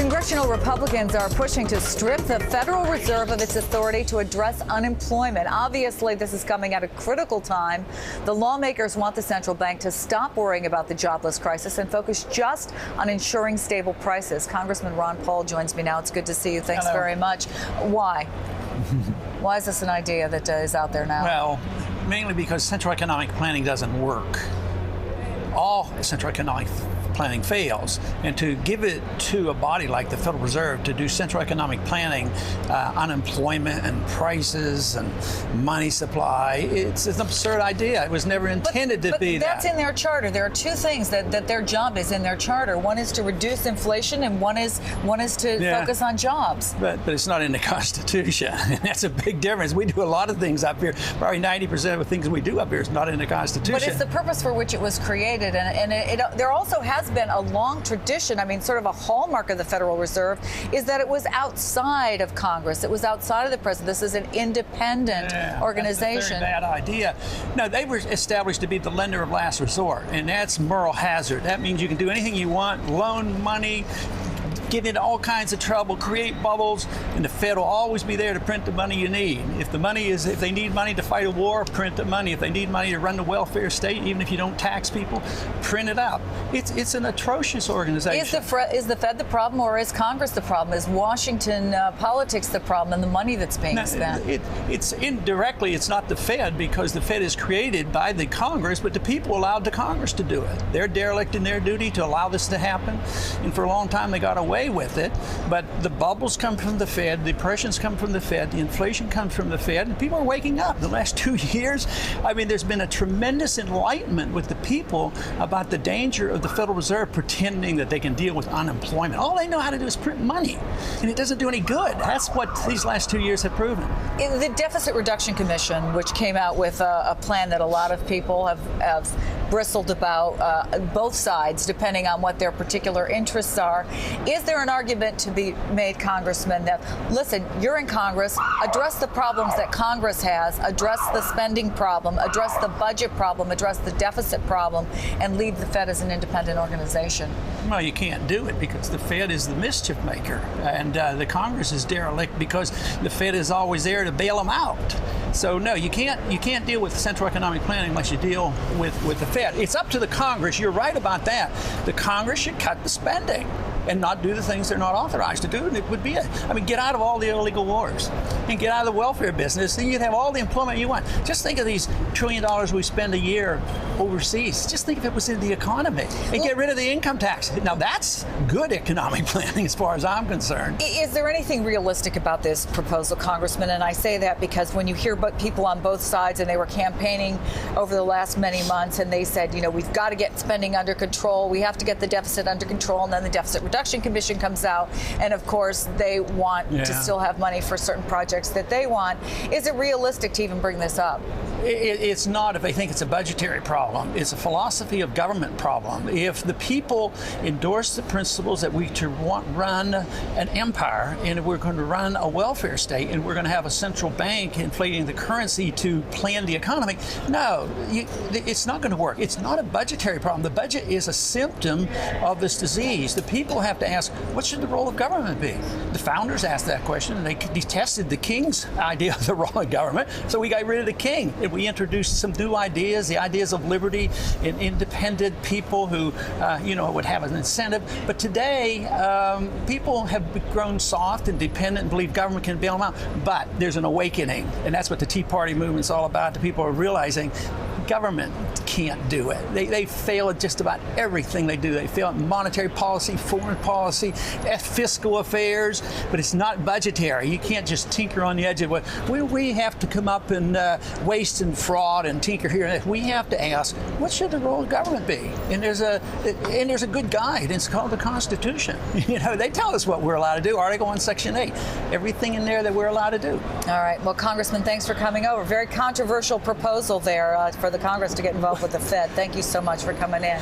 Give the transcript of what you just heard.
Congressional Republicans are pushing to strip the Federal Reserve of its authority to address unemployment. Obviously, this is coming at a critical time. The lawmakers want the central bank to stop worrying about the jobless crisis and focus just on ensuring stable prices. Congressman Ron Paul joins me now. It's good to see you. Thanks very much. Why? Why is this an idea that is out there now? Well, mainly because central economic planning doesn't work. All central economic planning fails, and to give it to a body like the Federal Reserve to do central economic planning, unemployment and prices and money supply, it's an absurd idea. It was never intended to be that. That's in their charter. There are two things that their job is in their charter. One is to reduce inflation, and one is to focus on jobs. But it's not in the Constitution, and that's a big difference. We do a lot of things up here. Probably 90% of the things we do up here is not in the Constitution. But it's the purpose for which it was created, and there also has been a long tradition. I mean, sort of a hallmark of the Federal Reserve is that it was outside of Congress. It was outside of the president. This is an independent organization. That's a very bad idea. No, they were established to be the lender of last resort, and that's moral hazard. That means you can do anything you want, loan money, get into all kinds of trouble, create bubbles, and the Fed will always be there to print the money you need. If they need money to fight a war, print the money. If they need money to run the welfare state, even if you don't tax people, print it out. It's an atrocious organization. Is the Fed the problem, or is Congress the problem? Is Washington politics the problem, and the money that's being spent? It's indirectly, it's not the Fed, because the Fed is created by the Congress, but the people allowed the Congress to do it. They're derelict in their duty to allow this to happen, and for a long time they got away with it. But the bubbles come from the Fed, the depressions come from the Fed, the inflation comes from the Fed, and people are waking up. The last 2 years, I mean, there's been a tremendous enlightenment with the people about the danger of the Federal Reserve pretending that they can deal with unemployment. All they know how to do is print money, and it doesn't do any good. That's what these last 2 years have proven. The Deficit Reduction Commission, which came out with a plan that a lot of people have bristled about, both sides, depending on what their particular interests are. Is there an argument to be made, Congressman, that, listen, you're in Congress, address the problems that Congress has, address the spending problem, address the budget problem, address the deficit problem, and leave the Fed as an independent organization? Well, you can't do it because the Fed is the mischief maker, and the Congress is derelict because the Fed is always there to bail them out. So no, you can't deal with central economic planning unless you deal with the Fed. It's up to the Congress. You're right about that. The Congress should cut the spending and not do the things they're not authorized to do. And it would be get out of all the illegal wars and get out of the welfare business. Then you'd have all the employment you want. Just think of these $1 trillion we spend a year overseas. Just think if it was in the economy, and get rid of the income tax. Now that's good economic planning as far as I'm concerned. Is there anything realistic about this proposal, Congressman? And I say that because when you hear people on both sides, and they were campaigning over the last many months, and they said, we've got to get spending under control. We have to get the deficit under control. And then the Deficit Reduction Commission comes out, and of course they want to still have money for certain projects that they want. Is it realistic to even bring this up? It's not if they think it's a budgetary problem. It's a philosophy of government problem. If the people endorse the principles that we run an empire, and we're going to run a welfare state, and we're going to have a central bank inflating the currency to plan the economy, no, it's not going to work. It's not a budgetary problem. The budget is a symptom of this disease. The people have to ask, what should the role of government be? The founders asked that question, and they detested the king's idea of the role of government, so we got rid of the king. We introduced some new ideas, the ideas of liberty and independent people who, would have an incentive. But today, people have grown soft and dependent and believe government can bail them out. But there's an awakening, and that's what the Tea Party movement's all about. The people are realizing government can't do it. They fail at just about everything they do. They fail at monetary policy, foreign policy, fiscal affairs, but it's not budgetary. You can't just tinker on the edge of what we have to come up and waste and fraud and tinker here and there. We have to ask, what should the role of government be? And there's a good guide. And it's called the Constitution. They tell us what we're allowed to do. Article 1, Section 8. Everything in there that we're allowed to do. All right. Well, Congressman, thanks for coming over. Very controversial proposal there for the Congress to get involved with the Fed. Thank you so much for coming in.